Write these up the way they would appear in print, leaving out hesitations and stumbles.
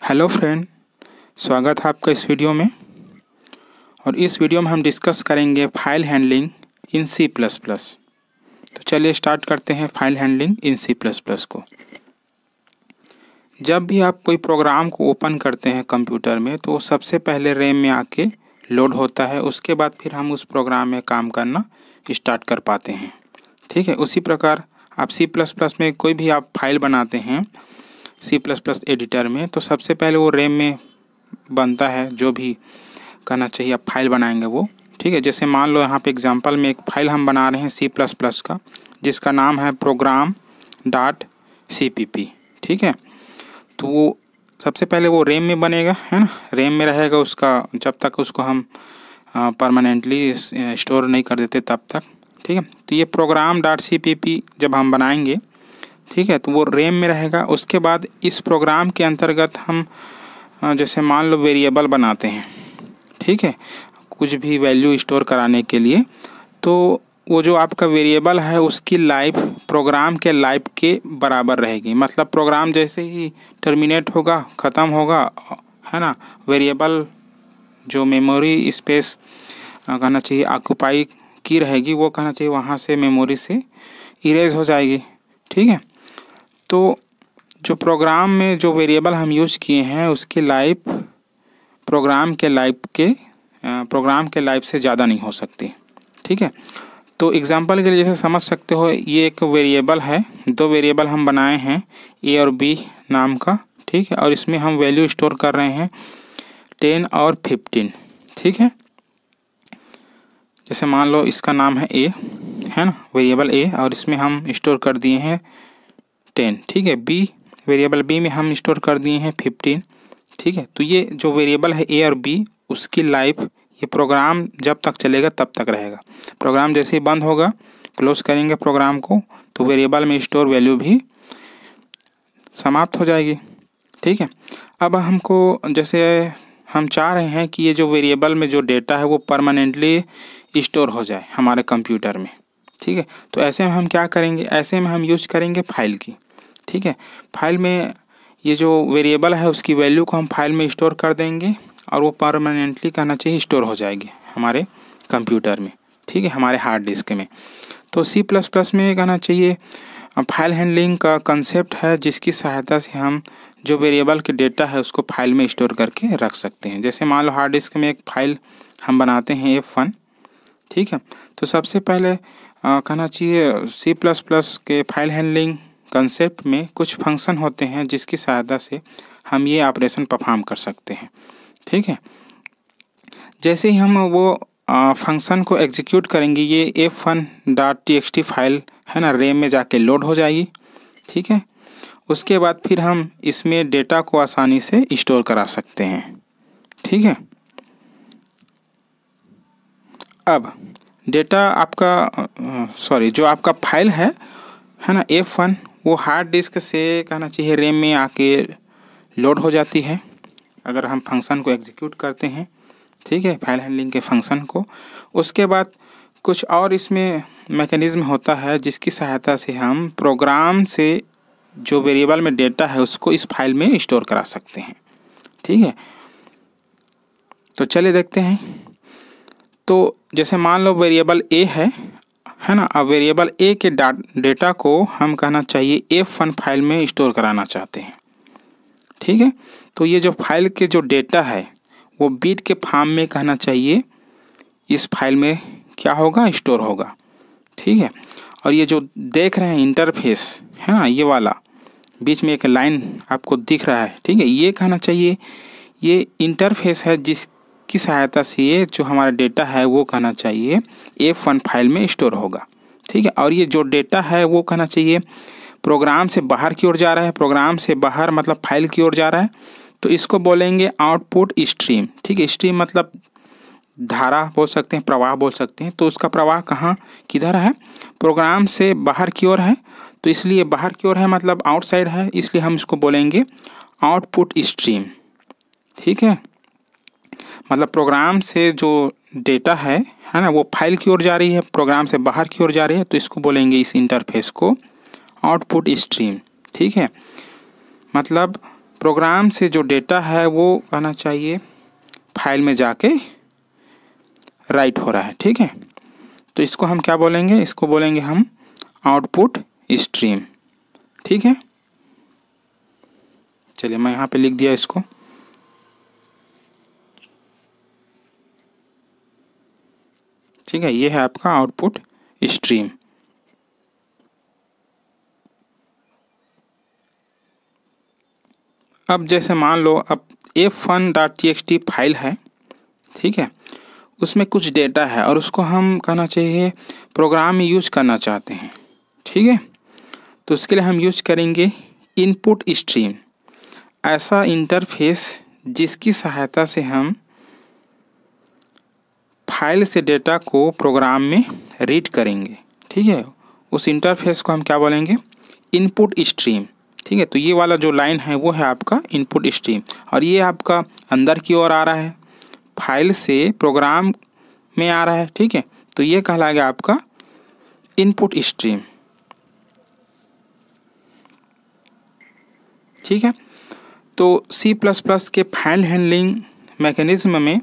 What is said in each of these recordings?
Hello friend, स्वागत है आपका इस वीडियो में। और इस वीडियो में हम डिस्कस करेंगे file handling in C plus plus. तो चलिए स्टार्ट करते हैं file handling in C plus plus को। जब भी आप कोई प्रोग्राम को ओपन करते हैं कंप्यूटर में तो सबसे पहले रैम में आके लोड होता है, उसके बाद फिर हम उस प्रोग्राम में काम करना स्टार्ट कर पाते हैं। ठीक है, उसी प्रकार आप सी प्लस प्लस में कोई भी आप फाइल बनाते हैं सी प्लस प्लस एडिटर में, तो सबसे पहले वो रैम में बनता है। जो भी करना चाहिए आप फाइल बनाएंगे वो। ठीक है, जैसे मान लो यहाँ पे एग्जांपल में एक फाइल हम बना रहे हैं सी प्लस प्लस का, जिसका नाम है program.cpp। ठीक है, तो वो सबसे पहले वो रैम में बनेगा, है ना, रैम में रहेगा उसका जब तक उसको हम परमानेंटली स्टोर नहीं कर देते तब तक। ठीक है, तो ये program.cpp जब हम बनाएंगे, ठीक है, तो वो रैम में रहेगा। उसके बाद इस प्रोग्राम के अंतर्गत हम जैसे मान लो वेरिएबल बनाते हैं, ठीक है, कुछ भी वैल्यू स्टोर कराने के लिए, तो वो जो आपका वेरिएबल है उसकी लाइफ प्रोग्राम के लाइफ के बराबर रहेगी। मतलब प्रोग्राम जैसे ही टर्मिनेट होगा, ख़त्म होगा, है ना, वेरिएबल जो मेमोरी स्पेस कहना चाहिए ऑक्यूपाई की रहेगी, वो कहना चाहिए वहाँ से मेमोरी से इरेज हो जाएगी। ठीक है, तो जो प्रोग्राम में जो वेरिएबल हम यूज़ किए हैं उसकी लाइफ प्रोग्राम के लाइफ से ज़्यादा नहीं हो सकती। ठीक है, तो एग्जांपल के लिए जैसे समझ सकते हो, ये एक वेरिएबल है, दो वेरिएबल हम बनाए हैं ए और बी नाम का। ठीक है, और इसमें हम वैल्यू स्टोर कर रहे हैं 10 और 15। ठीक है, जैसे मान लो इसका नाम है ए, है ना, वेरिएबल ए, और इसमें हम स्टोर कर दिए हैं 10। ठीक है, बी वेरिएबल बी में हम स्टोर कर दिए हैं 15। ठीक है, तो ये जो वेरिएबल है ए और बी, उसकी लाइफ ये प्रोग्राम जब तक चलेगा तब तक रहेगा। प्रोग्राम जैसे ही बंद होगा, क्लोज करेंगे प्रोग्राम को, तो वेरिएबल में स्टोर वैल्यू भी समाप्त हो जाएगी। ठीक है, अब हमको जैसे हम चाह रहे हैं कि ये जो वेरिएबल में जो डेटा है वो परमानेंटली स्टोर हो जाए हमारे कंप्यूटर में। ठीक है, तो ऐसे में हम क्या करेंगे, ऐसे में हम यूज़ करेंगे फाइल की। ठीक है, फाइल में ये जो वेरिएबल है उसकी वैल्यू को हम फाइल में स्टोर कर देंगे और वो परमानेंटली कहना चाहिए स्टोर हो जाएगी हमारे कंप्यूटर में। ठीक है, हमारे हार्ड डिस्क में। तो सी प्लस प्लस में कहना चाहिए फाइल हैंडलिंग का कंसेप्ट है, जिसकी सहायता से हम जो वेरिएबल के डेटा है उसको फाइल में स्टोर करके रख सकते हैं। जैसे मान लो हार्ड डिस्क में एक फाइल हम बनाते हैं F1। ठीक है, तो सबसे पहले कहना चाहिए सी प्लस प्लस के फाइल हैंडलिंग कंसेप्ट में कुछ फंक्शन होते हैं जिसकी सहायता से हम ये ऑपरेशन परफॉर्म कर सकते हैं। ठीक है, जैसे ही हम वो फंक्शन को एग्जीक्यूट करेंगे, ये f1.txt फाइल है ना, रैम में जाके लोड हो जाएगी। ठीक है, उसके बाद फिर हम इसमें डेटा को आसानी से स्टोर करा सकते हैं। ठीक है, अब डेटा आपका जो आपका फाइल है ना F1, वो हार्ड डिस्क से कहना चाहिए रैम में आके लोड हो जाती है अगर हम फंक्शन को एग्जीक्यूट करते हैं। ठीक है, फाइल हैंडलिंग के फंक्शन को। उसके बाद कुछ और इसमें मैकेनिज्म होता है जिसकी सहायता से हम प्रोग्राम से जो वेरिएबल में डेटा है उसको इस फाइल में स्टोर करा सकते हैं। ठीक है, तो चलिए देखते हैं। तो जैसे मान लो वेरिएबल ए है ना, अब वेरिएबल ए के डेटा को हम कहना चाहिए F1 फाइल में स्टोर कराना चाहते हैं। ठीक है, तो ये जो फाइल के जो डेटा है वो बिट के फॉर्म में कहना चाहिए इस फाइल में क्या होगा, स्टोर होगा। ठीक है, और ये जो देख रहे हैं इंटरफेस है ना, ये वाला बीच में एक लाइन आपको दिख रहा है, ठीक है, ये कहना चाहिए ये इंटरफेस है जिसकी सहायता से ये जो हमारा डेटा है वो कहना चाहिए F1 फाइल में स्टोर होगा। ठीक है, और ये जो डेटा है वो कहना चाहिए प्रोग्राम से बाहर की ओर जा रहा है। प्रोग्राम से बाहर मतलब फाइल की ओर जा रहा है, तो इसको बोलेंगे आउटपुट स्ट्रीम। ठीक है, स्ट्रीम मतलब धारा बोल सकते हैं, प्रवाह बोल सकते हैं। तो उसका प्रवाह कहाँ किधर है, प्रोग्राम से बाहर की ओर है, तो इसलिए बाहर की ओर है मतलब आउटसाइड है, इसलिए हम इसको बोलेंगे आउटपुट स्ट्रीम। ठीक है, मतलब प्रोग्राम से जो डेटा है ना, वो फाइल की ओर जा रही है, प्रोग्राम से बाहर की ओर जा रही है, तो इसको बोलेंगे इस इंटरफेस को आउटपुट स्ट्रीम। ठीक है, मतलब प्रोग्राम से जो डेटा है वो कहना चाहिए फाइल में जाके राइट हो रहा है। ठीक है, तो इसको हम क्या बोलेंगे, इसको बोलेंगे हम आउटपुट स्ट्रीम। ठीक है, चलिए मैं यहाँ पे लिख दिया इसको। ठीक है, ये है आपका आउटपुट स्ट्रीम। अब जैसे मान लो अब f1.txt फाइल है, ठीक है, उसमें कुछ डेटा है और उसको हम कहना चाहिए प्रोग्राम में यूज करना चाहते हैं। ठीक है, तो उसके लिए हम यूज करेंगे इनपुट स्ट्रीम, ऐसा इंटरफेस जिसकी सहायता से हम फाइल से डेटा को प्रोग्राम में रीड करेंगे। ठीक है, उस इंटरफेस को हम क्या बोलेंगे, इनपुट स्ट्रीम। ठीक है, तो ये वाला जो लाइन है वो है आपका इनपुट स्ट्रीम और ये आपका अंदर की ओर आ रहा है, फाइल से प्रोग्राम में आ रहा है। ठीक है, तो ये कहलाएगा आपका इनपुट स्ट्रीम। ठीक है, तो C++ के फाइल हैंडलिंग मैकेनिज्म में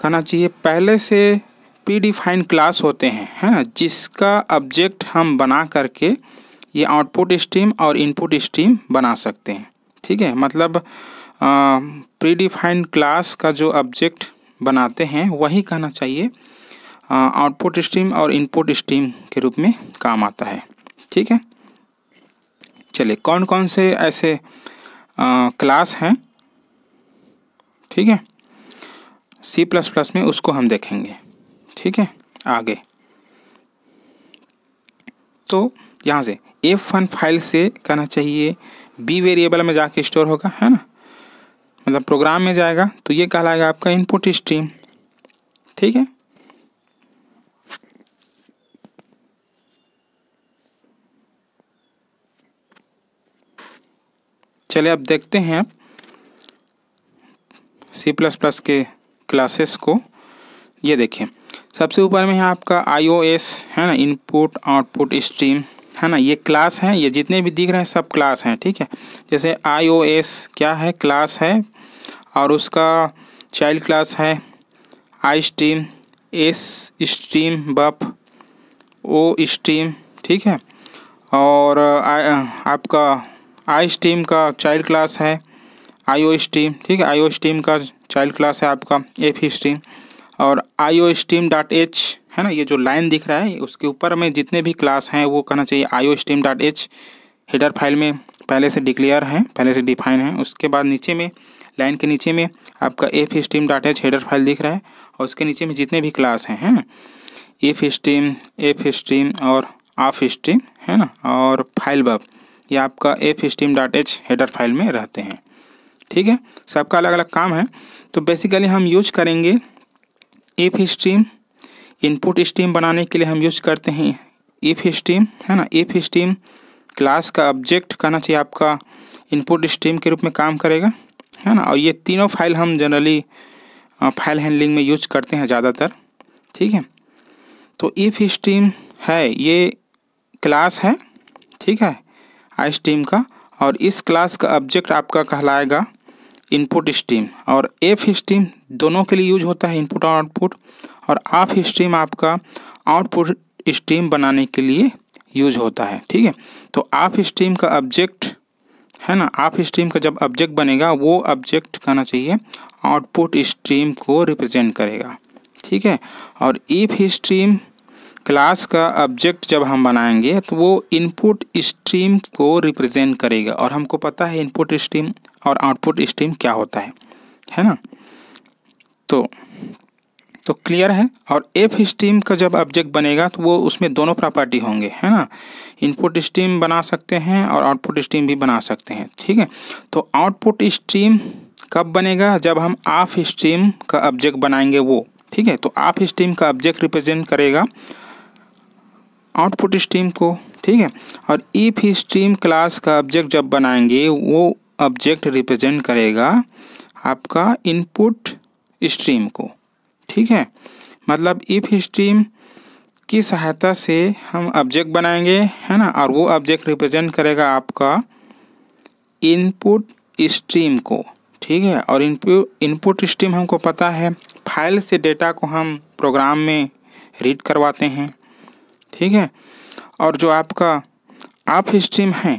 कहना चाहिए पहले से प्री डिफाइन क्लास होते हैं, है ना, जिसका ऑब्जेक्ट हम बना करके ये आउटपुट स्ट्रीम और इनपुट स्ट्रीम बना सकते हैं। ठीक है, मतलब प्री डिफाइन क्लास का जो ऑब्जेक्ट बनाते हैं वही कहना चाहिए आउटपुट स्ट्रीम और इनपुट स्ट्रीम के रूप में काम आता है। ठीक है, चलिए कौन कौन से ऐसे क्लास हैं, ठीक है, C++ में उसको हम देखेंगे। ठीक है, आगे तो यहाँ से f1 फाइल से कहना चाहिए b वेरिएबल में जाके स्टोर होगा, है ना, मतलब प्रोग्राम में जाएगा, तो ये कहलाएगा आपका इनपुट स्ट्रीम। ठीक है, चलिए अब देखते हैं आप C++ के क्लासेस को। ये देखिए सबसे ऊपर में है आपका iOS, है ना, इनपुट आउटपुट स्ट्रीम, है ना, ये क्लास हैं, ये जितने भी दिख रहे हैं सब क्लास हैं। ठीक है, जैसे iOS क्या है, क्लास है और उसका चाइल्ड क्लास है iStream, sStream, बफ, oStream। ठीक है, और आपका iStream का चाइल्ड क्लास है iOStream। ठीक है, iOStream का चाइल्ड क्लास है आपका fStream और iostream.h, है ना, ये जो लाइन दिख रहा है उसके ऊपर में जितने भी क्लास हैं वो कहना चाहिए iostream.h हेडर फाइल में पहले से डिक्लेयर है, पहले से डिफाइन है। उसके बाद नीचे में लाइन के नीचे में आपका fstream.h हेडर फाइल दिख रहा है और उसके नीचे में जितने भी क्लास हैं, है ना, fstream और offstream, है ना, और फाइल बफ, ये आपका fstream.h हेडर फाइल में रहते हैं। ठीक है, सबका अलग अलग काम है। तो बेसिकली हम यूज करेंगे fstream, इनपुट स्ट्रीम बनाने के लिए हम यूज करते हैं fstream, है ना, fstream क्लास का ऑब्जेक्ट कहना चाहिए आपका इनपुट स्ट्रीम के रूप में काम करेगा, है ना, और ये तीनों फाइल हम जनरली फाइल हैंडलिंग में यूज करते हैं ज़्यादातर। ठीक है, तो fstream है, ये क्लास है, ठीक है, iStream का, और इस क्लास का ऑब्जेक्ट आपका कहलाएगा इनपुट स्ट्रीम और fstream दोनों के लिए यूज होता है, इनपुट और आउटपुट, और offstream आपका आउटपुट स्ट्रीम बनाने के लिए यूज होता है। ठीक है, तो offstream का ऑब्जेक्ट, है ना, offstream का जब ऑब्जेक्ट बनेगा वो ऑब्जेक्ट कहना चाहिए आउटपुट स्ट्रीम को रिप्रेजेंट करेगा। ठीक है, और ifstream क्लास का ऑब्जेक्ट जब हम बनाएंगे तो वो इनपुट स्ट्रीम को रिप्रेजेंट करेगा और हमको पता है इनपुट स्ट्रीम और आउटपुट स्ट्रीम क्या होता है ना, तो क्लियर है। और fstream का जब ऑब्जेक्ट बनेगा तो वो उसमें दोनों प्रॉपर्टी होंगे, है ना, इनपुट स्ट्रीम बना सकते हैं और आउटपुट स्ट्रीम भी बना सकते हैं। ठीक है, तो आउटपुट स्ट्रीम कब बनेगा, जब हम offstream का ऑब्जेक्ट बनाएंगे वो। ठीक है, तो offstream का ऑब्जेक्ट रिप्रेजेंट करेगा आउटपुट स्ट्रीम को। ठीक है, और ifstream क्लास का ऑब्जेक्ट जब बनाएंगे वो ऑब्जेक्ट रिप्रेजेंट करेगा आपका इनपुट स्ट्रीम को। ठीक है, मतलब ifstream की सहायता से हम ऑब्जेक्ट बनाएंगे, है ना, और वो ऑब्जेक्ट रिप्रेजेंट करेगा आपका इनपुट स्ट्रीम को, ठीक है। और इनपुट स्ट्रीम हमको पता है, फाइल से डेटा को हम प्रोग्राम में रीड करवाते हैं, ठीक है। और जो आपका ऑफ स्ट्रीम है,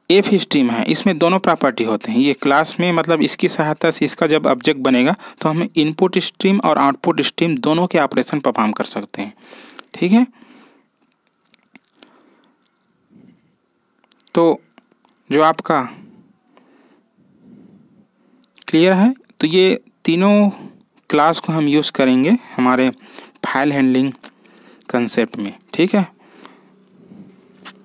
एफ स्ट्रीम है, इसमें दोनों प्रॉपर्टी होते हैं। ये क्लास में मतलब इसकी सहायता से इसका जब ऑब्जेक्ट बनेगा तो हम इनपुट स्ट्रीम और आउटपुट स्ट्रीम दोनों के ऑपरेशन परफॉर्म कर सकते हैं, ठीक है। तो जो आपका क्लियर है, तो ये तीनों क्लास को हम यूज़ करेंगे हमारे फाइल हैंडलिंग कंसेप्ट में, ठीक है।